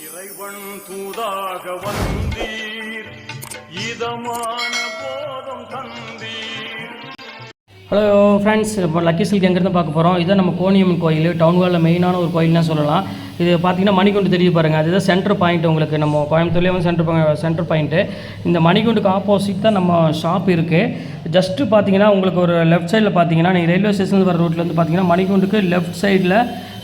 இறைவன் தூதாக வந்தீர் இதமான போதம் தந்தீர். ஹலோ ஃப்ரெண்ட்ஸ், இப்போ லக்கி சில்க் எங்கேருந்து பார்க்க போகிறோம். இதுதான் நம்ம கோணியம்மன் கோயில், டவுன் ஹாலில் மெயினான ஒரு கோயில்னு சொல்லலாம். இது பார்த்திங்கன்னா மணிகுண்டு தெரியுது பாருங்கள், அதுதான் சென்டர் பாயிண்ட். உங்களுக்கு நம்ம கோயம்புத்தூர்லேயே வந்து சென்டர் பாயிண்ட்டு. இந்த மணிகுண்டுக்கு ஆப்போசிட் தான் நம்ம ஷாப் இருக்குது. ஜஸ்ட்டு பார்த்தீங்கன்னா உங்களுக்கு ஒரு லெஃப்ட் சைடில் பார்த்தீங்கன்னா நீங்கள் ரயில்வே ஸ்டேஷன் வர ரோட்டில் வந்து பார்த்தீங்கன்னா மணிகுண்டுக்கு லெஃப்ட் சைடில்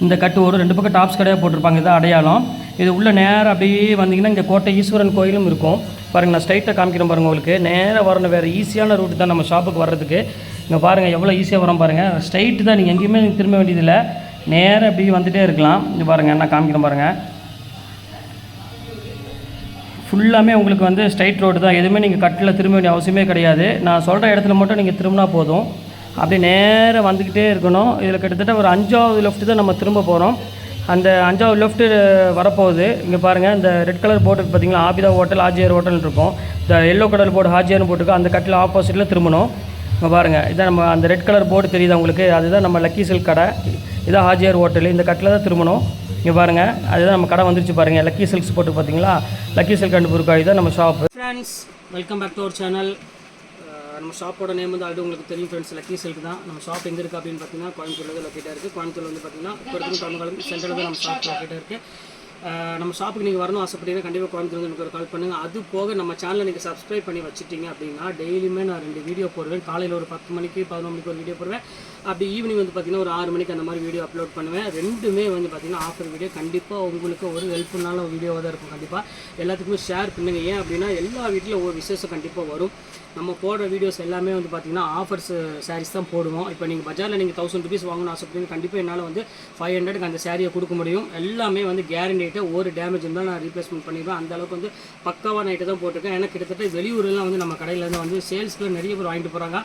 இந்த கட்டு ஒரு 2 பக்கம் டாப்ஸ் கடையாக போட்டிருப்பாங்க. இதான் அடையாளம். இது உள்ள நேராக அப்படியே வந்தீங்கன்னா இங்கே கோட்டை ஈஸ்வரன் கோயிலும் இருக்கும் பாருங்கள். நான் ஸ்ட்ரைட்டாக காமிக்கிறேன் பாருங்கள். உங்களுக்கு நேராக வரணும், வேறு ஈஸியான ரூட்டு தான் நம்ம ஷாப்புக்கு வர்றதுக்கு. இங்கே பாருங்கள் எவ்வளோ ஈஸியாக வரோம் பாருங்கள். ஸ்ட்ரைட்டு தான், நீங்கள் எங்கேயுமே திரும்ப வேண்டியதில்லை, நேராக அப்படி வந்துகிட்டே இருக்கலாம். இங்கே பாருங்கள், நான் காமிக்கிறேன் பாருங்கள். ஃபுல்லாமே உங்களுக்கு வந்து ஸ்ட்ரைட் ரோடு தான், எதுவுமே நீங்கள் கட்டில் திரும்ப வேண்டிய அவசியமே கிடையாது. நான் சொல்கிற இடத்துல மட்டும் நீங்கள் திரும்பினா போதும். அப்படியே நேராக வந்துக்கிட்டே இருக்கணும். இதில் கிட்டத்தட்ட ஒரு 5வது லெஃப்ட்டு தான் நம்ம திரும்ப போகிறோம். அந்த 5வது லெஃப்ட்டு வரப்போகுது. இங்கே பாருங்கள், இந்த ரெட் கலர் போர்டுக்கு பார்த்தீங்கன்னா ஆபிதா ஹோட்டல், ஹாஜியார் ஹோட்டல் இருக்கும். இந்த எல்லோ கலர் போர்டு ஹாஜியார்னு போட்டுருக்கு. அந்த கட்டில் ஆப்போசிட்டில் திரும்பணும். இங்கே பாருங்கள், இதான் நம்ம அந்த ரெட் கலர் போர்டு தெரியுது உங்களுக்கு, அதுதான் நம்ம லக்கி சில்க் கடை. இதான் ஹாஜியார் ஹோட்டல். இந்த கட்டில் தான் திரும்பணும். இங்கே பாருங்கள், அதுதான் நம்ம கடை வந்துருச்சு பாருங்கள். லக்கி சில்க்ஸ் போட்டு பார்த்தீங்களா, லக்கி சில்க் அண்ட் புர்காய் தான் நம்ம shop. Friends, welcome back to our channel. நம்ம ஷாப்போட நேம் வந்து ஆல்ரெடி உங்களுக்கு தெரியும் ஃப்ரெண்ட்ஸ், லக்கி சில்க் தான். நம்ம ஷாப் எங்கே இருக்குது அப்படின்னு பார்த்தீங்கன்னா கோயம்புத்தூரில் தான் லொக்கேட்டாக இருக்குது. கோயம்புத்தூர் வந்து பார்த்தீங்கன்னா இப்போ சென்டரில் தான் நம்ம ஷாப் லொக்கேட்டாக இருக்குது. நம்ம ஷாப்புக்கு நீங்கள் வரணும் ஆசைப்பட்டீங்கன்னா கண்டிப்பாக கோயம்புத்தூர் எனக்கு ஒரு கால் பண்ணுங்கள். அது போக நம்ம சேனலை நீங்கள் சப்ஸ்கிரைப் பண்ணி வச்சுட்டிங்க அப்படின்னா டெய்லியுமே நான் 2 வீடியோ போடுவேன். காலையில் ஒரு 10 மணிக்கு 11 மணிக்கு ஒரு வீடியோ போடுவேன். அப்படி ஈவினிங் வந்து பார்த்திங்கன்னா ஒரு 6 மணிக்கு அந்த மாதிரி வீடியோ அப்லோட் பண்ணுவேன். ரெண்டுமே வந்து பார்த்திங்கன்னா ஆஃபர் வீடியோ. கண்டிப்பாக உங்களுக்கு ஒரு ஹெல்ப்ஃபுல்லான வீடியோவாக தான் இருக்கும். கண்டிப்பாக எல்லாத்துக்குமே ஷேர் பண்ணுங்கள். ஏன் அப்படின்னா எல்லா வீட்டிலும் ஒரு விசேஷம் கண்டிப்பாக வரும். நம்ம போடுற வீடியோஸ் எல்லாமே வந்து பார்த்திங்கன்னா ஆஃபர்ஸ் சாரீஸ் தான் போடுவோம். இப்போ நீங்கள் பஜாரில் நீங்கள் 1000 rupees வாங்கணும்னு ஆசைப்பட்டீங்க கண்டிப்பாக என்னால் வந்து 500க்கு அந்த சாரியை கொடுக்க முடியும். எல்லாமே வந்து கேரண்டிட்டு ஒரு டேமேஜ் இருந்தால் நான் ரீப்ளேஸ்மெண்ட் பண்ணிடுவேன். அந்த அளவுக்கு வந்து பக்காவான ஐட்டம் தான் போட்டிருக்கேன். ஏன்னா கிட்டத்தட்ட வெளியூர்லாம் வந்து நம்ம கடையிலேருந்து வந்து சேல்ஸில் நிறைய பேர் வாங்கிட்டு போகிறாங்க.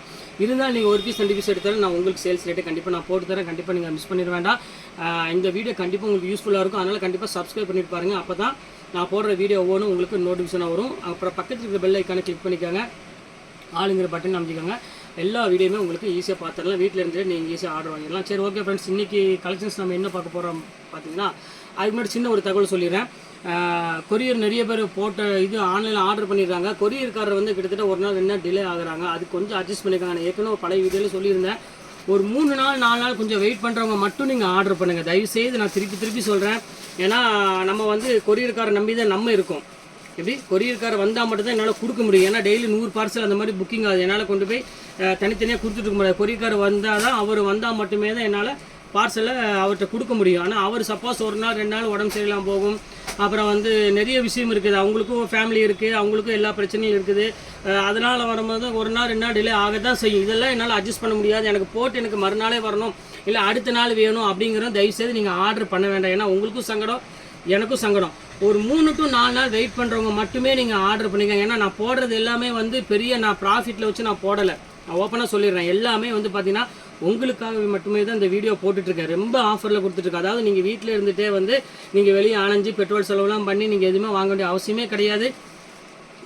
இருந்தாலும் நீங்கள் 1 பீஸ் 2 பீஸ் எடுத்தாலும் நான் உங்களுக்கு சேல்ஸ் ரேட்டை கண்டிப்பாக நான் போட்டு தரேன். கண்டிப்பாக நீங்கள் மிஸ் பண்ணிட வேண்டாம். இந்த வீடியோ கண்டிப்பாக உங்களுக்கு யூஸ்ஃபுல்லாக இருக்கும். அதனால் கண்டிப்பாக சப்ஸ்கிரைப் பண்ணிட்டு பாருங்கள். அப்போ தான் நான் போடுற வீடியோ ஒவ்வொன்றும் உங்களுக்கு நோட்டிஃபிகேஷனாக வரும். அப்புறம் பக்கத்தில் இருக்கிற பெல் ஐக்கானை கிளிக் பண்ணிக்கோங்க, ஆளுங்கிற பட்டன் அமைச்சிக்கோங்க. எல்லா வீடியோமே உங்களுக்கு ஈஸியாக பார்த்துடலாம். வீட்டில் இருந்துட்டு நீங்கள் ஈஸியாக ஆர்டர் வாங்கிடலாம். சரி, ஓகே ஃப்ரெண்ட்ஸ், இன்றைக்கி கலெக்ஷன்ஸ் நம்ம என்ன பார்க்க போகிறோம் பார்த்தீங்கன்னா, அதுக்கு முன்னாடி சின்ன ஒரு தகவல் சொல்லிடுறேன். கொரியர் நிறைய பேர் போட்ட இது ஆன்லைனில் ஆர்டர் பண்ணிடுறாங்க. கொரியர்காரர் வந்து கிட்டத்தட்ட 1 நாள் 2 நாள் டிலே ஆகுறாங்க. அது கொஞ்சம் அட்ஜஸ்ட் பண்ணியிருக்காங்க. நான் ஏற்கனவே பழைய வீடியோவில் சொல்லியிருந்தேன். ஒரு 3 நாள் 4 நாள் கொஞ்சம் வெயிட் பண்ணுறவங்க மட்டும் நீங்கள் ஆர்டர் பண்ணுங்கள் தயவுசெய்து. நான் திருப்பி சொல்கிறேன். ஏன்னா நம்ம வந்து கொரியர்காரர் நம்பி தான் நம்ம இருக்கோம். எப்படி கொரியர்காரர் வந்தால் மட்டும் தான் என்னால் கொடுக்க முடியும். ஏன்னா டெய்லி 100 பார்சல் அந்த மாதிரி புக்கிங் ஆகுது. என்னால் கொண்டு போய் தனித்தனியாக கொடுத்துட்டு இருக்க முடியாது. கொரியர்காரர் வந்தால் தான், அவர் வந்தால் மட்டுமே தான் என்னால் பார்சலை அவர்கிட்ட கொடுக்க முடியும். ஆனால் அவர் சப்போஸ் 1 நாள் 2 நாள் உடம்பு சரியில்லாமல் போகும். அப்புறம் வந்து நிறைய விஷயம் இருக்குது. அவங்களுக்கும் ஃபேமிலி இருக்குது, அவங்களுக்கும் எல்லா பிரச்சனையும் இருக்குது. அதனால் வரும்போது 1 நாள் 2 நாள் டிலே ஆக தான் செய்யும். இதெல்லாம் என்னால் அட்ஜஸ்ட் பண்ண முடியாது. எனக்கு போட்டு எனக்கு மறுநாளே வரணும், இல்லை அடுத்த நாள் வேணும் அப்படிங்கிறத தயவுசெய்து நீங்கள் ஆர்டர் பண்ண வேண்டாம். ஏன்னா உங்களுக்கும் சங்கடம், எனக்கும் சங்கடம். ஒரு 3 to 4 நாள் வெயிட் பண்ணுறவங்க மட்டுமே நீங்கள் ஆர்டர் பண்ணிக்கோங்க. ஏன்னா நான் போடுறது எல்லாமே வந்து பெரிய நான் ப்ராஃபிட்டில் வச்சு நான் போடலை. நான் ஓப்பனாக சொல்லிடுறேன். எல்லாமே வந்து பார்த்தீங்கன்னா உங்களுக்காக மட்டுமே தான் இந்த வீடியோ போட்டுட்ருக்கேன். ரொம்ப ஆஃபரில் கொடுத்துட்ருக்கேன். அதாவது நீங்கள் வீட்டில் இருந்துகிட்டே வந்து நீங்கள் வெளியே அலைஞ்சு பெட்ரோல் செலவுலாம் பண்ணி நீங்கள் எதுவுமே வாங்க வேண்டிய அவசியமே கிடையாது.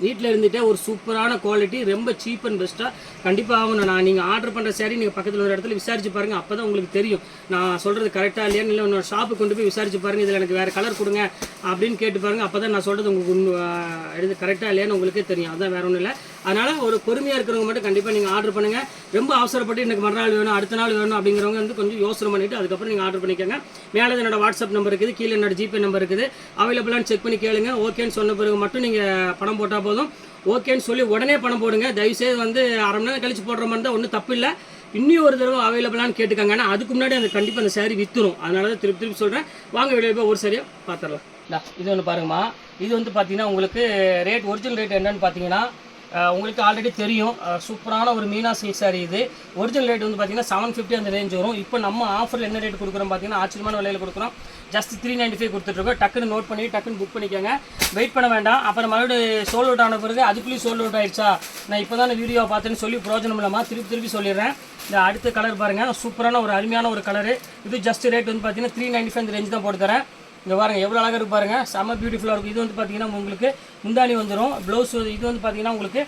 வீட்டில் இருந்துகிட்டே ஒரு சூப்பரான குவாலிட்டி, ரொம்ப சீப் அண்ட் பெஸ்ட்டாக கண்டிப்பாக ஆகணும். நான் நீங்கள் ஆர்டர் பண்ணுற சாரி நீங்கள் பக்கத்தில் ஒரு இடத்துல விசாரிச்சு பாருங்கள். அப்போ தான் உங்களுக்கு தெரியும் நான் சொல்கிறது கரெக்டாக இல்லையான்னு. இல்லை இன்னொரு ஷாப்புக்கு கொண்டு போய் விசாரிச்சு பாருங்கள், இதில் எனக்கு வேறு கலர் கொடுங்க அப்படின்னு கேட்டு பாருங்கள். அப்போ தான் நான் சொல்கிறது உங்களுக்கு எடுத்து கரெக்டாக இல்லையான்னு உங்களுக்கே தெரியும். அதுதான் வேறு ஒன்றும் இல்லை. அதனால் ஒரு பொறுமையாக இருக்கிறவங்க மட்டும் கண்டிப்பாக நீங்கள் ஆர்டர் பண்ணுங்கள். ரொம்ப அவசரப்பட்டு எனக்கு மறுநாள் வேணும், அடுத்த நாள் வேணும் அப்படிங்கிறவங்க வந்து கொஞ்சம் யோசனை பண்ணிவிட்டு அதுக்கப்புறம் நீங்கள் ஆர்டர் பண்ணிக்கோங்க. மேலே என்னோட வாட்ஸ்அப் நம்பர் இருக்குது, கீழே என்னோட ஜிபே நம்பர் இருக்குது. அவைலபிளான்னு செக் பண்ணி கேளுங்க. ஓகேன்னு சொன்ன பிறகு மட்டும் நீங்கள் பணம் போட்டால் போதும். ஓகேன்னு சொல்லி உடனே பணம் போடுங்க. தயவுசெய்து வந்து 1/2 மணி நேரம் கழிச்சு போடுற மாதிரி தான் ஒன்றும் தப்பு இல்லை. இன்னும் ஒரு தடவை அவைலபிளான்னு கேட்டுக்காங்க. ஆனால் அதுக்கு முன்னாடி அந்த கண்டிப்பாக அந்த சாரி விற்றுரும். அதனால தான் திருப்பி சொல்கிறேன். வாங்க வெளியே போய் ஒரு சரியாக பார்த்துடலாம். இது ஒன்று பாருங்கம்மா. இது வந்து பார்த்தீங்கன்னா உங்களுக்கு ரேட், ஒரிஜினல் ரேட் என்னன்னு பார்த்தீங்கன்னா உங்களுக்கு ஆல்ரெடி தெரியும். சூப்பரான ஒரு மீனா சில்க் சாரி. இது ஒரிஜினல் ரேட் வந்து பார்த்தீங்கன்னா 750 அந்த ரேஞ்ச் வரும். இப்போ நம்ம ஆஃபரில் என்ன ரேட் கொடுக்குறோம் பார்த்தீங்கன்னா ஆச்சரியமான விலையில் கொடுக்குறோம். ஜஸ்ட் 395 கொடுத்துட்ருக்கோம். டக்குன்னு நோட் பண்ணி டக்குன்னு புக் பண்ணிக்கோங்க. வெயிட் பண்ண வேண்டாம். அப்புறம் மறுபடியும் சோல்ட் அவுட் ஆன பிறகு அதுக்குள்ளேயும் சோல்ட் அவுட் ஆயிடுச்சா, நான் இப்போ தான் வீடியோ பார்த்தேன்னு சொல்லி பிரோஜனம் இல்லாமல் திருப்பி சொல்லிடுறேன். இந்த அடுத்த கலர் பாருங்கள், சூப்பரான ஒரு அருமையான ஒரு கலரு. இது ஜஸ்ட் ரேட் வந்து பார்த்தீங்கன்னா 395 அந்த ரேஞ்ச் தான் போட்டு தரேன். இங்கே பாருங்கள் எவ்வளோ அழகாக இருக்குது பாருங்கள், செம்ம பியூட்டிஃபுல்லாக இருக்கும். இது வந்து பார்த்தீங்கன்னா உங்களுக்கு முந்தானி வந்துடும். ப்ளவுஸ் இது வந்து பார்த்தீங்கன்னா உங்களுக்கு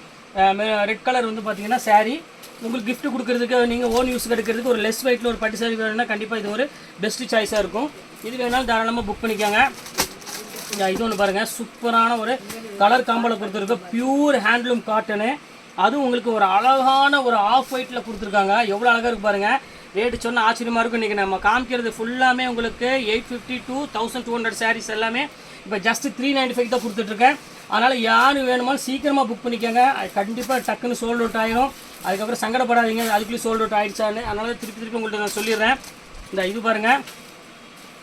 ரெட் கலர் வந்து பார்த்தீங்கன்னா சாரீ. உங்களுக்கு gift கொடுக்கறதுக்கு நீங்கள் ஓன் யூஸ் எடுக்கிறதுக்கு ஒரு லெஸ் வெயிட்டில் ஒரு பட்டு சாரி வேணும்னா கண்டிப்பாக இது ஒரு பெஸ்ட்டு சாய்ஸாக இருக்கும். இது வேணாலும் தாராளமாக புக் பண்ணிக்கோங்க. இது ஒன்று பாருங்கள், சூப்பரான ஒரு கலர் காம்போவில் கொடுத்துருக்கு. பியூர் ஹேண்ட்லூம் காட்டனு, அதுவும் உங்களுக்கு ஒரு அழகான ஒரு ஆஃப் ஒயிட்டில் கொடுத்துருக்காங்க. எவ்வளோ அழகாக இருக்குது பாருங்கள். ரேட்டு சொன்னால் ஆச்சரியமாக இருக்கும். இன்றைக்கி நம்ம காமிக்கிறது ஃபுல்லாமே உங்களுக்கு 850 to 1200 சாரீஸ் எல்லாமே இப்போ ஜஸ்ட் 395 தான் கொடுத்துட்ருக்கேன். அதனால் யார் வேணுமாலும் சீக்கிரமாக புக் பண்ணிக்கோங்க. அது கண்டிப்பாக டக்குன்னு சோல்ட் அவுட் ஆகிரும். அதுக்கப்புறம் சங்கடப்படாதீங்க அதுக்குள்ளேயும் சோல்ட் அவுட் ஆகிடுச்சான்னு. அதனால் திருப்பி உங்கள்கிட்ட நான் சொல்லிடுறேன். இந்த இது பாருங்கள்,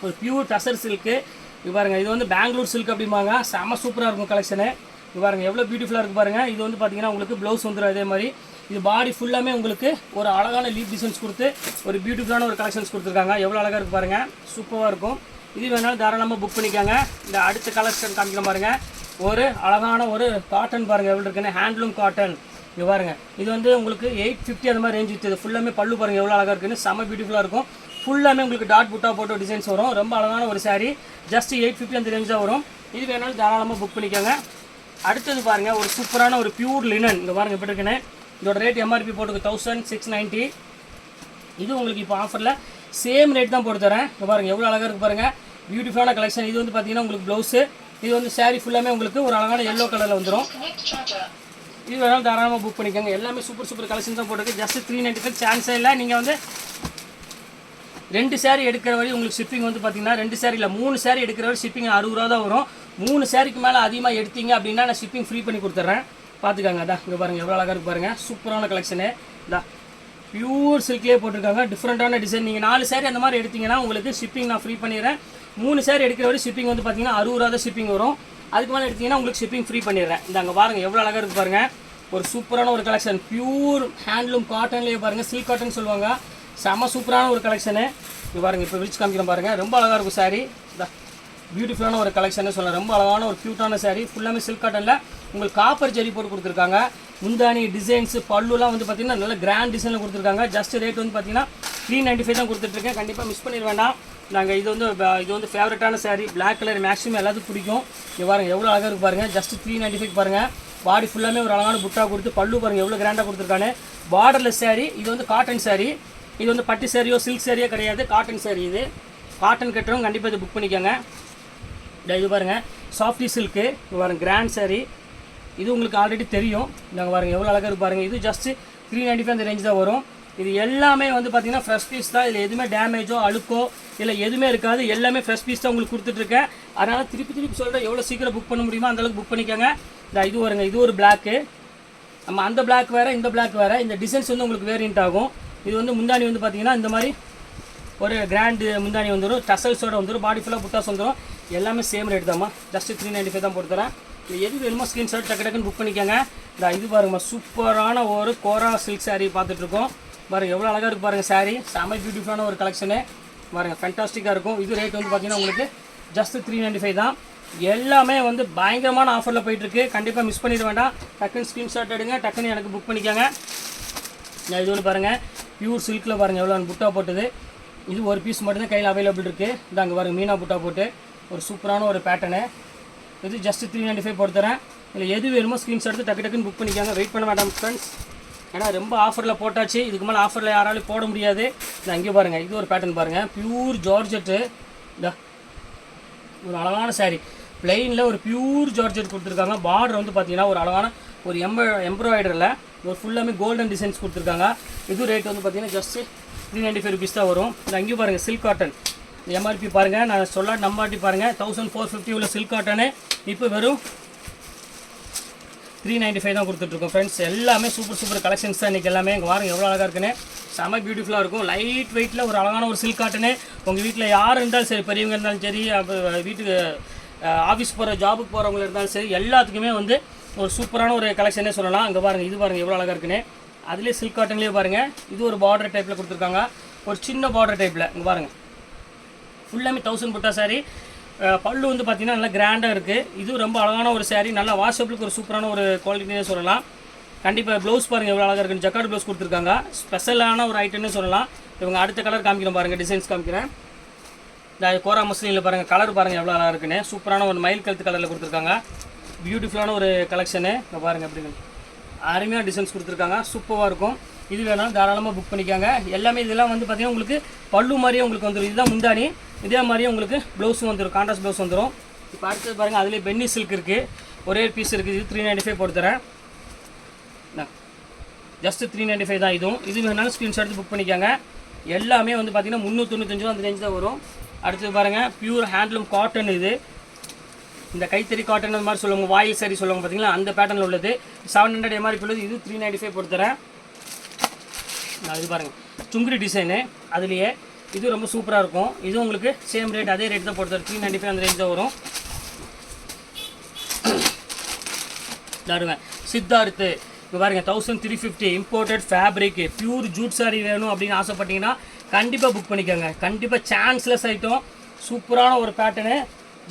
ஒரு பியூர் டசர் சில்க்கு. இது பாருங்கள், இது வந்து பெங்களூர் சில்க் அப்படிம்பாங்க. செம்ம சூப்பராக இருக்கும் கலெக்ஷனு. இது பாருங்கள் எவ்வளோ பியூட்டிஃபுல்லாக இருக்குது பாருங்கள். இது வந்து பார்த்திங்கன்னா உங்களுக்கு ப்ளவுஸ் வந்துடும் அதே மாதிரி. இது பாடி ஃபுல்லாமே உங்களுக்கு ஒரு அழகான லீப் டிசைன்ஸ் கொடுத்து ஒரு பியூட்டிஃபுல்லான ஒரு கலெக்ஷன்ஸ் கொடுத்துருக்காங்க. எவ்வளோ அழகாக இருக்குது பாருங்கள், சூப்பராக இருக்கும். இது வேணாலும் தாராளமாக புக் பண்ணிக்காங்க. இந்த அடுத்த கலெக்ஷன் காமிக்கிற பாருங்கள், ஒரு அழகான ஒரு காட்டன் பாருங்கள் எவ்வளோ இருக்குன்னு, ஹேண்ட்லூம் காட்டன். இது பாருங்கள், இது வந்து உங்களுக்கு 850 அந்த மாதிரி ரேஞ்ச் விற்று. ஃபுல்லாமே பல்லு பாருங்கள் எவ்வளோ அழகாக இருக்குன்னு, செம்ம பியூட்டிஃபுல்லாக இருக்கும். ஃபுல்லாமே உங்களுக்கு டாட் புட்டா போட்டோ டிசைன்ஸ் வரும். ரொம்ப அழகான ஒரு சாரீ. ஜஸ்ட் 850 அந்த ரேஞ்ச் தான் வரும். இது வேணாலும் தாராளமாக புக் பண்ணிக்கோங்க. அடுத்தது பாருங்கள், ஒரு சூப்பரான ஒரு பியூர் லினன். இங்கே பாருங்கள் எப்படி இருக்குன்னு. இதோட ரேட் எம்ஆர்பி போட்டுக்கு 1690. இது உங்களுக்கு இப்போ ஆஃபரில் சேம் ரேட் தான் போட்டு தரேன். இப்போ பாருங்கள் எவ்வளோ அழகாக இருக்குது பாருங்கள், பியூட்டிஃபுல்லான கலெக்ஷன். இது வந்து பார்த்தீங்கன்னா உங்களுக்கு ப்ளவுஸு. இது வந்து சாரீ ஃபுல்லாமே உங்களுக்கு ஒரு அழகான எல்லோ கலரில் வந்துடும். இது வேணாலும் தாராளமாக புக் பண்ணிக்கோங்க. எல்லாமே சூப்பர் கலெக்ஷன்ஸ் தான் போட்டுருக்கு. ஜஸ்ட் 395 சான்ஸே இல்லை. நீங்கள் வந்து 2 சாரீ எடுக்கிற வரை உங்களுக்கு ஷிப்பிங் வந்து பார்த்தீங்கன்னா 2 சாரீ இல்லை 3 சாரீ எடுக்கிற வரை ஷிப்பிங் 60 ரூபா தான் வரும். 3 சாரீக்கு மேலே அதிகமாக எடுத்தீங்க அப்படின்னா நான் ஷிப்பிங் ஃப்ரீ பண்ணி கொடுத்துட்றேன். பார்த்துக்காங்க. அதான் இங்கே பாருங்கள் எவ்வளோ அழகாக இருக்குது பாருங்கள், சூப்பரான கலெக்ஷனு. இதான் பியூர் சில்க்லேயே போட்டிருக்காங்க, டிஃப்ரெண்ட்டான டிசைன். நீங்கள் 4 சாரீ அந்த மாதிரி எடுத்திங்கன்னா உங்களுக்கு ஷிப்பிங் நான் ஃப்ரீ பண்ணிடுறேன். 3 சாரீ எடுக்கிற வரை ஷிப்பிங் வந்து பார்த்தீங்கன்னா 60 ரூபா தான் ஷிப்பிங் வரும். அதுக்கு மேலே எடுத்திங்கன்னா உங்களுக்கு ஷிப்பிங் ஃப்ரீ பண்ணிடுறேன். இந்த அங்கே பாருங்கள் எவ்வளோ அழகாக இருக்குது பாருங்கள், ஒரு சூப்பரான ஒரு கலெக்ஷன். பியூர் ஹேண்ட்லூம் காட்டன்லேயே பாருங்கள், சில்க் காட்டன் சொல்லுவாங்க. செம்ம சூப்பரான ஒரு கலெக்ஷனு. இது பாருங்கள் இப்போ விரிச்சு காமிக்கிறேன் பாருங்கள், ரொம்ப அழகாக இருக்கும் சாரீ. பியூட்டிஃபுல்லான ஒரு கலெக்ஷன் சொல்லலாம். ரொம்ப அழகான ஒரு க்யூட்டான சாரீ. ஃபுல்லாமே சில்க் காட்டனில் உங்களுக்கு காப்பர் ஜெரி போட்டு கொடுத்துருக்காங்க. முந்தானி டிசைன்ஸ் பல்லுலாம் வந்து பார்த்தீங்கன்னா நல்ல கிராண்ட் டிசைனில் கொடுத்துருக்காங்க. ஜஸ்ட் ரேட் வந்து பார்த்தீங்கன்னா 395 தான் கொடுத்துட்ருக்கேன். கண்டிப்பாக மிஸ் பண்ணிட வேண்டாம். நாங்கள் இது வந்து ஃபேவரட்டான சாரீ. பிளாக் கலர் மேக்ஸிமம் எல்லாத்துக்கும் பிடிக்கும். இது பாருங்கள் எவ்வளோ அழகாக இருக்குது பாருங்கள், ஜஸ்ட் 395 பாருங்கள். பாடி ஃபுல்லாமே ஒரு அழகான புட்டா கொடுத்து பல்லு பாருங்கள் எவ்வளோ கிராண்டாக கொடுத்துருக்கானு. பார்டர்லெஸ் சாரீ. இது வந்து காட்டன் சாரீ. இது வந்து பட்டு சாரியோ சில்க் சாரியோ கிடையாது, காட்டன் சாரீ. இது காட்டன் கட்டுறவங்க கண்டிப்பாக இது புக் பண்ணிக்கோங்க. இது பாருங்கள் சாஃப்டி சில்க்கு. இது பாருங்கள் கிராண்ட் சாரீ. இது உங்களுக்கு ஆல்ரெடி தெரியும். நாங்கள் பாருங்கள் எவ்வளோ அழகாக இருக்குது பாருங்கள். இது ஜஸ்ட் 395 அந்த ரேஞ்ச் தான் வரும். இது எல்லாமே வந்து பார்த்திங்கன்னா ஃப்ரெஷ் பீஸ் தான். இதில் எதுவுமே டேமேஜோ அழுக்கோ இல்லை எதுவுமே இருக்காது. எல்லாமே ஃப்ரெஷ் பீஸ் தான் உங்களுக்கு கொடுத்துட்ருக்கேன். அதனால் திருப்பி சொல்கிறேன், எவ்வளோ சீக்கிரம் புக் பண்ண முடியுமோ அந்தளவுக்கு புக் பண்ணிக்கோங்க. இது வருங்க, இது ஒரு பிளாக்கு. நம்ம அந்த பிளாக் வேறு இந்த பிளாக் வேறு. இந்த டிசைன்ஸ் வந்து உங்களுக்கு வேரியண்ட் ஆகும். இது வந்து முந்தானி வந்து பார்த்திங்கன்னா இந்த மாதிரி ஒரு கிராண்டு முந்தானி வந்துடும், டசல்ஸோடு வந்துடும், பாடி ஃபுல்லாக புட்டாஸ் வந்துடும். எல்லாமே சேம் ரேட் தான்மா, ஜஸ்ட் 395 தான் போட்டு தரேன். இது எது வேணுமோ ஸ்க்ரீன்ஷாட் டக்குன்னு புக் பண்ணிக்கோங்க. இது பாருங்கம்மா சூப்பரான ஒரு கோரா சில்க் சாரீ பார்த்துட்ருக்கோம். பாருங்கள் எவ்வளோ அழகாக இருக்குது பாருங்கள் சாரீ. செம்ம பியூட்டிஃபுல்லான ஒரு கலெக்ஷனு. பாருங்கள் ஃபேண்டாஸ்டிக்காக இருக்கும். இது ரேட் வந்து பார்த்திங்கன்னா உங்களுக்கு ஜஸ்ட் 395 தான். எல்லாமே வந்து பயங்கரமான ஆஃபரில் போயிட்டுருக்கு. கண்டிப்பாக மிஸ் பண்ணிட வேண்டாம். டக்குன்னு ஸ்க்ரீன்ஷாட் எடுங்க, டக்குன்னு எனக்கு புக் பண்ணிக்கோங்க. இது ஒன்று பாருங்கள் பியூர் சில்கில் பாருங்கள் எவ்வளோ புட்டா போட்டுது. இது ஒரு பீஸ் மட்டும்தான் கையில் அவைலபிள் இருக்குது. இது அங்கே பாருங்கள் மீனா புட்டா போட்டு ஒரு சூப்பரான ஒரு பேட்டர்னு. இது ஜஸ்ட் 395 போட்டு தரேன். இல்லை எது வேணுமோ ஸ்க்ரீன்ஷாட் எடுத்து டக்குன்னு புக் பண்ணிக்காங்க. வெயிட் பண்ண வேண்டாம் ஃப்ரெண்ட்ஸ், ஏன்னா ரொம்ப ஆஃபரில் போட்டாச்சு. இதுக்கு மேலே ஆஃபரில் யாராலும் போட முடியாது. இது அங்கே பாருங்கள் இது ஒரு பேட்டர்ன் பாருங்கள், பியூர் ஜார்ஜெட்டு. இந்த ஒரு அழகான சாரீ பிளெயினில் ஒரு பியூர் ஜார்ஜெட் கொடுத்துருக்காங்க. பார்டர் வந்து பார்த்தீங்கன்னா ஒரு அழகான ஒரு எம்ப்ராய்டரில் ஒரு ஃபுல்லாமே கோல்டன் டிசைன்ஸ் கொடுத்துருக்காங்க. இது ரேட் வந்து பார்த்தீங்கன்னா ஜஸ்ட் 395 ருபீஸ் தான் வரும். இது அங்கேயும் பாருங்கள் சில்க் காட்டன். எம்ஆர்பி பாருங்கள், நான் சொல்ல நம்பாட்டி பாருங்கள், 1450 உள்ள சில்க் காட்டனு இப்போ வெறும் 395 தான் கொடுத்துட்ருக்கோம் ஃப்ரெண்ட்ஸ். எல்லாமே சூப்பர் கலெக்ஷன்ஸ் தான் இன்றைக்கி எல்லாமே. இங்கே பாருங்கள் எவ்வளோ அழகாக இருக்குன்னு, செம்ம பியூட்டிஃபுல்லாக இருக்கும். லைட் வெயிட்டில் ஒரு அழகான ஒரு சில்க் காட்டனு. உங்கள் வீட்டில் யார் இருந்தாலும் சரி, பெரியவங்க இருந்தாலும் சரி, வீட்டுக்கு ஆஃபீஸ் போகிற ஜாபுக்கு போகிறவங்க இருந்தாலும் சரி, எல்லாத்துக்குமே வந்து ஒரு சூப்பரான ஒரு கலெக்ஷனே சொல்லலாம். அங்கே பாருங்கள் இது பாருங்கள் எவ்வளோ அழகாக இருக்குன்னு. அதுலேயே சில்க் காட்டன்லேயே பாருங்கள் இது ஒரு பார்டர் டைப்பில் கொடுத்துருக்காங்க, ஒரு சின்ன பார்டர் டைப்பில். இங்கே பாருங்கள் ஃபுல்லாமே 1000 புட்டா சாரீ. பல்லு வந்து பார்த்திங்கன்னா நல்லா கிராண்டாக இருக்குது. இது ரொம்ப அழகான ஒரு சாரீ, நல்லா வாஷபிளுக்கு ஒரு சூப்பரான ஒரு குவாலிட்டினே சொல்லலாம். கண்டிப்பாக ப்ளவுஸ் பாருங்கள் எவ்வளோ அழகாக இருக்குன்னு, ஜக்கார்டு ப்ளவுஸ் கொடுத்துருக்காங்க. ஸ்பெஷலான ஒரு ஐட்டம்னு சொல்லலாம். இவங்க அடுத்த கலர் காமிக்கிறேன் பாருங்கள், டிசைன்ஸ் காமிக்கிறேன். இந்த கோரா மஸ்லினில் பாருங்கள் கலர் பாருங்கள் எவ்வளோ அழகாக இருக்குன்னு, சூப்பரான ஒரு மயில் கழுத்து கலரில் கொடுத்துருக்காங்க. பியூட்டிஃபுல்லான ஒரு கலெக்ஷனு. இங்கே பாருங்கள் எப்படி அருமையான டிசைன்ஸ் கொடுத்துருக்காங்க, சூப்பராக இருக்கும். இது வேணாலும் தாராளமாக புக் பண்ணிக்காங்க. எல்லாமே இதெல்லாம் வந்து பார்த்திங்கன்னா உங்களுக்கு பல்லு மாதிரியே உங்களுக்கு வந்துடும். இதுதான் முந்தானி, இதே மாதிரியே உங்களுக்கு ப்ளவுஸும் வந்துடும், கான்ட்ராஸ்ட் ப்ளவுஸ் வந்துடும். இப்போ அடுத்தது பாருங்கள், அதுலேயே பென்னி சில்க் இருக்குது, ஒரே பீஸ் இருக்குது. இது 395 போட்டு தரேன். ஜஸ்ட் 395 தான் இதுவும். இது வேணாலும் ஸ்க்ரீன்ஷாட் எடுத்து புக் பண்ணிக்கோங்க. எல்லாமே வந்து பார்த்திங்கன்னா 395 ரூபா அந்த ரேஞ்ச் தான் வரும். அடுத்தது பாருங்கள், பியூர் ஹேண்ட்லூம் காட்டன். இது இந்த கைத்தறி காட்டன் அந்த மாதிரி சொல்லுவாங்க, வாயில் சரி சொல்லுவாங்க பார்த்தீங்களா, அந்த பேட்டர்னில் உள்ளது. 700 MRP உள்ளது. இது 395 போட்டு தரேன். இது பாருங்கள், சுங்குரி டிசைனு, அதுலேயே இது ரொம்ப சூப்பராக இருக்கும். இது உங்களுக்கு சேம் ரேட், அதே ரேட் தான் போட்டு தரேன். 395 அந்த ரேஞ்ச் தான் வரும். தாருங்க சித்தார்த்து, இங்கே பாருங்கள் 1350 imported fabric pure jute sari வேணும் அப்படின்னு ஆசைப்பட்டீங்கன்னா கண்டிப்பாக புக் பண்ணிக்கோங்க. கண்டிப்பாக சான்ஸ்லெஸ் ஐட்டம், சூப்பரான ஒரு பேட்டர்னு.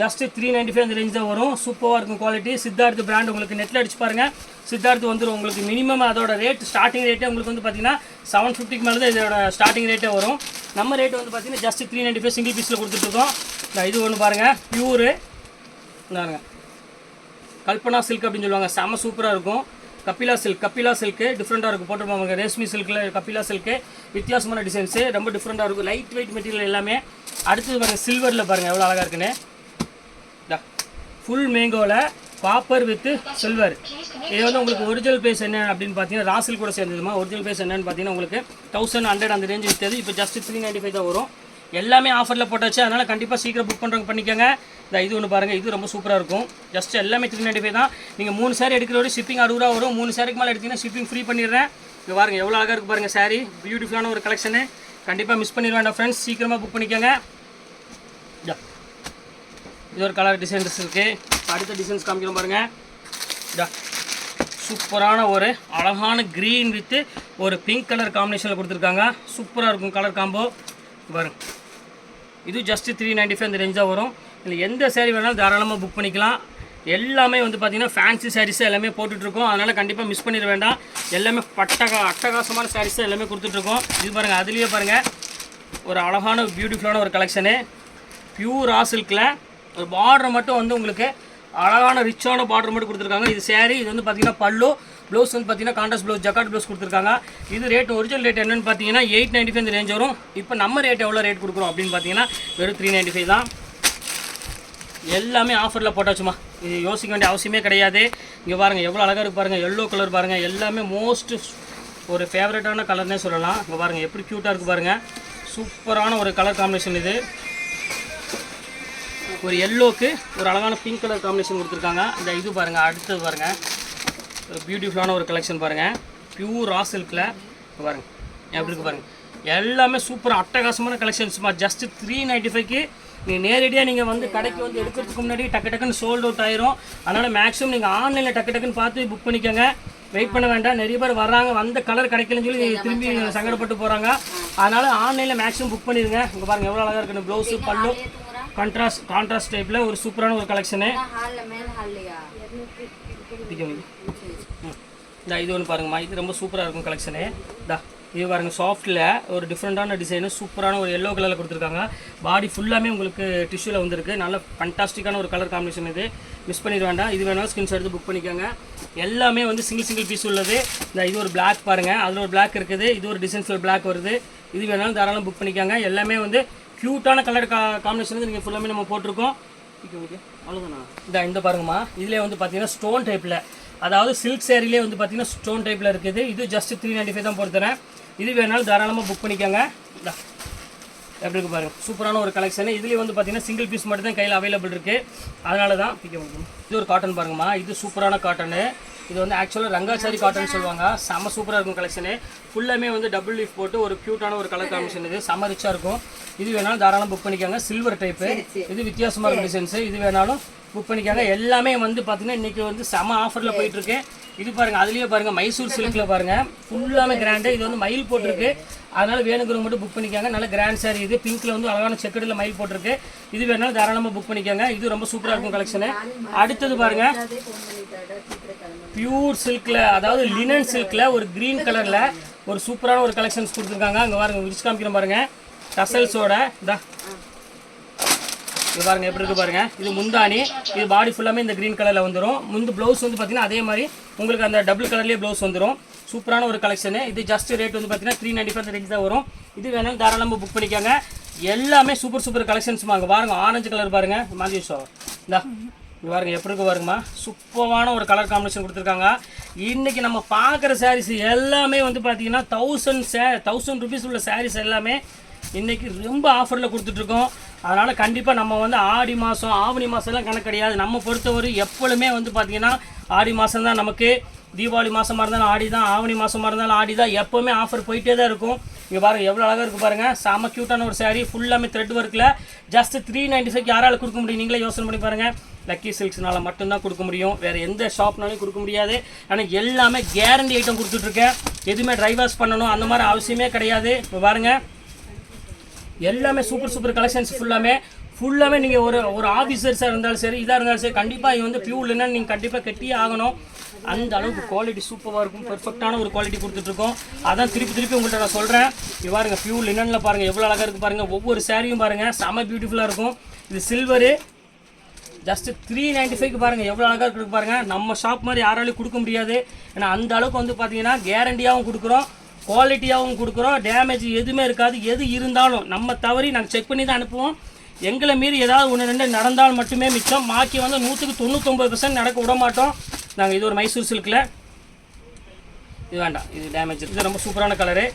ஜஸ்ட்டு 395 அந்த ரேஞ்ச் தான் வரும். சூப்பராக இருக்கும் குவாலிட்டி. சித்தார்த்து பிராண்ட் உங்களுக்கு நெட்டில் அடிச்சு பாருங்கள், சித்தார்த்து வந்துடும். உங்களுக்கு மினிமம் அதோட ரேட் ஸ்டார்டிங் ரேட்டே உங்களுக்கு வந்து பார்த்தீங்கன்னா 750 மேலே தான் இதோட ஸ்டார்டிங் ரேட்டே வரும். நம்ம ரேட் வந்து பார்த்தீங்கன்னா ஜஸ்ட் 395 சிங்கிள் பீஸில் கொடுத்துட்ருக்கோம். இது ஒன்று பாருங்கள், பியூரு பாருங்க, கல்பனா சில்க் அப்படின்னு சொல்லுவாங்க, செம்ம சூப்பராக இருக்கும். கபிலா சில்க்கு டிஃப்ரெண்ட்டாக இருக்கும். போட்டுருப்பாங்க ரேஷ்மி சில்கில் கபிலா சில்க்கு, வித்தியாசமான டிசைன்ஸு, ரொம்ப டிஃப்ரெண்ட்டாக இருக்கும். லைட் வெயிட் மெட்டீரியல் எல்லாமே. அடுத்தது பாருங்கள், சில்வரில் பாருங்கள் எவ்வளோ அழகாக இருக்குன்னு. ஃபுல் மேங்கோவில் காப்பர் வித் சில்வர். இது வந்து உங்களுக்கு ஒரிஜினல் ப்ரைஸ் என்ன அப்படின்னு பார்த்தீங்கன்னா ராசில் கூட சேர்ந்ததுமா. ஒரிஜினல் ப்ரைஸ் என்னன்னு பார்த்தீங்கன்னா உங்களுக்கு 1100 அந்த ரேஞ்சு விற்றது. இப்போ ஜஸ்ட் 395 தான் வரும். எல்லாமே ஆஃபரில் போட்டாச்சு, அதனால் கண்டிப்பாக சீக்கிரம் புக் பண்ணுறவங்க பண்ணிக்கோங்க. இது ஒன்று பாருங்கள், இது ரொம்ப சூப்பராக இருக்கும். ஜஸ்ட் எல்லாமே 395 தான். நீங்கள் 3 சாரி எடுக்கிறோட ஷிப்பிங் 60 ரூபா வரும். 3 சாரிக்கு மேலே எடுத்தீங்கன்னா ஷிப்பிங் ஃப்ரீ பண்ணிடுறேன். இங்கே பாருங்கள் எவ்வளோ அழகாக இருக்குது பாருங்கள் சாரி. பியூட்டிஃபுல்லான ஒரு கலெக்ஷனு. கண்டிப்பாக மிஸ் பண்ணிட வேண்டாம் ஃப்ரெண்ட்ஸ், சீக்கிரமாக புக் பண்ணிக்கோங்க. இது ஒரு கலர் டிசைன்ஸ் இருக்குது. அடுத்த டிசைன்ஸ் காமிக்கிறோம் பாருங்கள். சூப்பரான ஒரு அழகான க்ரீன் வித்து ஒரு பிங்க் கலர் காம்பினேஷனில் கொடுத்துருக்காங்க. சூப்பராக இருக்கும் கலர் காம்போ பாருங்கள். இது ஜஸ்ட்டு 395 அந்த ரேஞ்ச் தான் வரும். இதில் எந்த சேரீ வேணாலும் தாராளமாக புக் பண்ணிக்கலாம். எல்லாமே வந்து பார்த்திங்கன்னா ஃபேன்சி சாரீஸ் எல்லாமே போட்டுட்ருக்கோம், அதனால் கண்டிப்பாக மிஸ் பண்ணிட வேண்டாம். எல்லாமே அட்டகாசமான சாரீஸ் எல்லாமே கொடுத்துட்ருக்கோம். இது பாருங்கள், அதுலேயே பாருங்கள் ஒரு அழகான பியூட்டிஃபுல்லான ஒரு கலெக்ஷனு. பியூர் ரா சில்கில் ஒரு பார்டர் மட்டும் வந்து உங்களுக்கு அழகான ரிச்சான பார்டர் மட்டும் கொடுத்துருக்காங்க. இது சேரீ. இது வந்து பார்த்திங்கன்னா பல்லு, ப்ளவுஸ் வந்து பார்த்திங்கன்னா கான்ட்ராஸ்ட் ப்ளவுஸ், ஜக்கார்ட் ப்ளவுஸ் கொடுத்துருக்காங்க. இது ரேட் ஒரிஜினல் ரேட் என்னென்னு பார்த்தீங்கன்னா 895 இந்த ரேஞ்ச் வரும். இப்போ நம்ம ரேட் எவ்வளோ ரேட் கொடுக்குறோம் அப்படின்னு பார்த்தீங்கன்னா வெறும் 395 தான். எல்லாமே ஆஃபரில் போட்டாச்சுமா, இது யோசிக்க வேண்டிய அவசியமே கிடையாது. இங்கே பாருங்கள் எவ்வளோ அழகாக இருக்குது பாருங்கள், எல்லோ கலர் பாருங்கள், எல்லாமே மோஸ்ட் ஒரு ஃபேவரட்டான கலர்னே சொல்லலாம். இங்கே பாருங்கள் எப்படி க்யூட்டாக இருக்குது பாருங்கள், சூப்பரான ஒரு கலர் காம்பினேஷன். இது ஒரு எல்லோக்கு ஒரு அழகான பிங்க் கலர் காம்பினேஷன் கொடுத்துருக்காங்க. இது பாருங்கள், அடுத்தது பாருங்கள் பியூட்டிஃபுல்லான ஒரு கலெக்ஷன் பாருங்கள், பியூர் ரா சில்கில் பாருங்கள் எப்படி இருக்குது பாருங்கள். எல்லாமே சூப்பராக அட்டகாசமான கலெக்ஷன்ஸ்மா. ஜஸ்ட் 395க்கு நீங்கள் நேரடியாக நீங்கள் வந்து கடைக்கு வந்து எடுக்கிறதுக்கு முன்னாடி டக்குன்னு சோல்ட் அவுட் ஆயிரும். அதனால் மேக்ஸிமம் நீங்கள் ஆன்லைனில் டக்குன்னு பார்த்து புக் பண்ணிக்கோங்க, வெயிட் பண்ண வேண்டாம். நிறைய பேர் வர்றாங்க, வந்த கலர் கிடைக்கலன்னு சொல்லி திரும்பி சங்கடப்பட்டு போகிறாங்க. அதனால் ஆன்லைனில் மேக்ஸிமம் புக் பண்ணிடுங்க. இங்கே பாருங்கள் எவ்வளோ அழகாக இருக்குன்னு, ப்ளவுஸு பல்லு கான்ட்ராஸ்ட் டைப்பில் ஒரு சூப்பரான ஒரு கலெக்ஷனு. இது ஒன்று பாருங்கம்மா, இது ரொம்ப சூப்பராக இருக்கும் கலெக்ஷனு. இது பாருங்கள், சாஃப்ட்டில் ஒரு டிஃப்ரெண்ட்டான டிசைனு, சூப்பரான ஒரு எல்லோ கலரில் கொடுத்துருக்காங்க. பாடி ஃபுல்லாமே உங்களுக்கு டிஷ்யூவில் வந்துருக்கு. நல்ல ஃபண்டாஸ்டிக்கான ஒரு கலர் காம்பினேஷன். இது மிஸ் பண்ணிட வேண்டாம். இது வேணாலும் ஸ்கிரீன்ஷாட் எடுத்து புக் பண்ணிக்கோங்க. எல்லாமே வந்து சிங்கிள் பீஸ் உள்ளது. இது ஒரு பிளாக் பாருங்கள், அதில் ஒரு பிளாக் இருக்குது. இது ஒரு டிசைன்ஸ் ஒரு பிளாக் வருது. இது வேணாலும் தாராளம் புக் பண்ணிக்கோங்க. எல்லாமே வந்து க்யூட்டான கலர் காம்பினேஷன் நீங்கள் ஃபுல்லாமே நம்ம போட்டிருக்கோம். அவ்வளோதானா? இந்த பாருங்கம்மா, இதிலே வந்து பார்த்தீங்கன்னா ஸ்டோன் டைப்பில், அதாவது சில்க் சேரீலே வந்து பார்த்தீங்கன்னா ஸ்டோன் டைப்பில் இருக்குது. இது ஜஸ்ட் 395 தான் போட்டு தரேன். இது வேணாலும் தாராளமாக புக் பண்ணிக்கோங்க. எப்படி இருக்குது பாருங்கள், சூப்பரான ஒரு கலெக்ஷன். இதுலேயே வந்து பார்த்தீங்கன்னா சிங்கிள் பீஸ் மட்டும் தான் கையில் அவைலபிள் இருக்குது, அதனால தான் பிக்க முடியும். இது ஒரு காட்டன் பாருங்கம்மா, இது சூப்பரான காட்டனு. இது வந்து ஆக்சுவலாக ரங்காச்சாரி காட்டன் சொல்லுவாங்க. செம்ம சூப்பராக இருக்கும் கலெக்ஷனு. ஃபுல்லாமே வந்து டபுள் லீஃப் போட்டு ஒரு க்யூட்டான ஒரு கலர் காம்பினேஷன். இது செம்ம ரிச்சாக இருக்கும். இது வேணாலும் தாராளம் புக் பண்ணிக்கோங்க. சில்வர் டைப்பு, இது வித்தியாசமாக இருக்கும் டிசைன்ஸு. இது வேணாலும் புக் பண்ணிக்காங்க. எல்லாமே வந்து பார்த்தீங்கன்னா இன்றைக்கி வந்து செம ஆஃபரில் போயிட்டுருக்கு. இது பாருங்கள், அதுலேயே பாருங்கள் மைசூர் சில்கில் பாருங்கள், ஃபுல்லாமே கிராண்டு. இது வந்து மயில் போட்டிருக்கு, அதனால் வேணுங்கிறவங்க மட்டும் புக் பண்ணிக்காங்க. நல்ல கிராண்ட் சாரி. இது பிங்க்கில் வந்து அழகான செக்கடில் மயில் போட்டிருக்கு. இது வேணாலும் தாராளமாக புக் பண்ணிக்காங்க. இது ரொம்ப சூப்பராக இருக்கும் கலெக்ஷனு. அடுத்தது பாருங்கள், பியூர் சில்கில், அதாவது லினன் சில்கில் ஒரு க்ரீன் கலரில் ஒரு சூப்பரான ஒரு கலெக்ஷன்ஸ் கொடுத்துருக்காங்க. அங்கே பாருங்கள், விரிச்சு காமிக்கிறேன் பாருங்கள், டசல்ஸோட. இது பாருங்கள் எப்படி இருக்குது பாருங்கள். இது முந்தானி, இது பாடி ஃபுல்லாமே இந்த க்ரீன் கலரில் வந்துடும். முந்து ப்ளவுஸ் வந்து பார்த்தீங்கன்னா அதே மாதிரி உங்களுக்கு அந்த டபுள் கலர்லேயே ப்ளவுஸ் வந்துடும். சூப்பரான ஒரு கலெக்ஷனு. இது ஜஸ்ட் ரேட் வந்து பார்த்தீங்கன்னா 395 ரேஞ்ச் தான் வரும். இது வேணாலும் தாராளமாக புக் பண்ணிக்காங்க. எல்லாமே சூப்பர் கலெக்ஷன்ஸ் வாங்க. பாருங்கள், ஆரஞ்சு கலர் பாருங்கள், மாஞ்சி ஷோ இந்தா இங்கே பாருங்க எப்படி இருக்கு பாருங்கம்மா, சூப்பரான ஒரு கலர் காம்பினேஷன் கொடுத்துருக்காங்க. இன்றைக்கி நம்ம பார்க்குற சாரீஸ் எல்லாமே வந்து பார்த்தீங்கன்னா 1000 ருபீஸ் உள்ள சாரீஸ் எல்லாமே இன்றைக்கி ரொம்ப ஆஃபரில் கொடுத்துட்ருக்கோம். அதனால் கண்டிப்பாக நம்ம வந்து ஆடி மாதம் ஆவணி மாதம்லாம் கணக்கு கிடையாது. நம்ம பொறுத்தவரை எப்பொழுதுமே வந்து பார்த்திங்கன்னா ஆடி மாதம் தான் நமக்கு, தீபாவளி மாதமாக இருந்தாலும் ஆடி தான், ஆவணி மாதமாக இருந்தாலும் ஆடி தான், எப்போவுமே ஆஃபர் போயிட்டே தான் இருக்கும். இங்கே பாருங்கள் எவ்வளோ அழகாக இருக்குது பாருங்கள், செம க்யூட்டான ஒரு சாரீ, ஃபுல்லாமே த்ரெட் ஒர்க்கில். ஜஸ்ட் 395 யாரால் கொடுக்க முடியும், நீங்களே யோசனை பண்ணி பாருங்கள். லக்கி சில்க்ஸ்னால் மட்டும்தான் கொடுக்க முடியும், வேறு எந்த ஷாப்னாலையும் கொடுக்க முடியாது. ஆனால் எல்லாமே கேரண்டி ஐட்டம் கொடுத்துட்ருக்கேன். எதுவுமே ட்ரை வாஷ் பண்ணணும் அந்த மாதிரி அவசியமே கிடையாது. இப்போ பாருங்கள் எல்லாமே சூப்பர் கலெக்ஷன்ஸ் ஃபுல்லாமே நீங்கள் ஒரு ஆஃபீஸர்ஸாக இருந்தாலும் சரி, இதாக இருந்தாலும் சரி, கண்டிப்பாக இது வந்து பியூர் லினன் நீங்கள் கண்டிப்பாக கட்டியே ஆகணும். அந்த அளவுக்கு குவாலிட்டி சூப்பராக இருக்கும், பெர்ஃபெக்டான ஒரு குவாலிட்டி கொடுத்துட்ருக்கோம். அதான் திருப்பி உங்கள்கிட்ட நான் சொல்கிறேன். இது பாருங்கள் பியூர் லினனில் பாருங்கள் எவ்வளோ அழகாக இருக்குது பாருங்கள், ஒவ்வொரு சாரியும் பாருங்கள் செம பியூட்டிஃபுல்லாக இருக்கும். இது சில்வரு, ஜஸ்ட் 395 பாருங்கள் எவ்வளோ அழகாக இருக்குது பாருங்கள். நம்ம ஷாப் மாதிரி யாராலையும் கொடுக்க முடியாது. ஏன்னா அந்த அளவுக்கு வந்து பார்த்தீங்கன்னா கேரண்டியாகவும் கொடுக்குறோம், குவாலிட்டியாகவும் கொடுக்குறோம், டேமேஜ் எதுவுமே இருக்காது. எது இருந்தாலும் நம்ம தவறி நாங்கள் செக் பண்ணி தான் அனுப்புவோம். எங்களை மீறி ஏதாவது 1-2 நடந்தால் மட்டுமே மிச்சம், பாக்கி வந்து 100% நடக்க விட மாட்டோம் நாங்கள். இது ஒரு மைசூர் சில்கில், இது வேண்டாம், இது டேமேஜ், இது ரொம்ப சூப்பரான கலரு.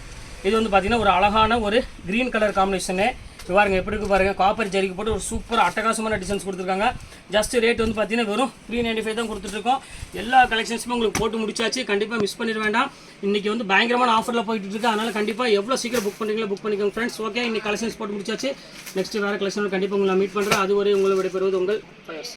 இது வந்து பார்த்திங்கன்னா ஒரு அழகான ஒரு க்ரீன் கலர் காம்பினேஷனு. இது பாருங்கள் எப்படி இருக்குது பாருங்கள், காப்பர் ஜரிக்கு போட்டு ஒரு சூப்பர் அட்டகாசமான டிசைன்ஸ் கொடுத்துருக்காங்க. ஜஸ்ட் ரேட் வந்து பார்த்தீங்கன்னா வெறும் 395 தான் கொடுத்துட்ருக்கோம். எல்லா கலெக்ஷன்ஸுமே உங்களுக்கு போட்டு முடிச்சாச்சு, கண்டிப்பாக மிஸ் பண்ணிட வேண்டாம். இன்றைக்கி வந்து பயங்கரமான ஆஃபரில் போயிட்டு இருக்கு. அதனால் கண்டிப்பாக எவ்வளோ சீக்கிரம் புக் பண்ணுறீங்களோ புக் பண்ணிக்கோங்க ஃப்ரெண்ட்ஸ். ஓகே, இன்றைக்கி கலெக்ஷன்ஸ் போட்டு முடிச்சாச்சு. நெக்ஸ்ட் வேறு கலெக்ஷன் கண்டிப்பாக உங்களை மீட் பண்ணுறேன். அதுவரை உங்களை விடைபெறுவது உங்கள் பயஸ்.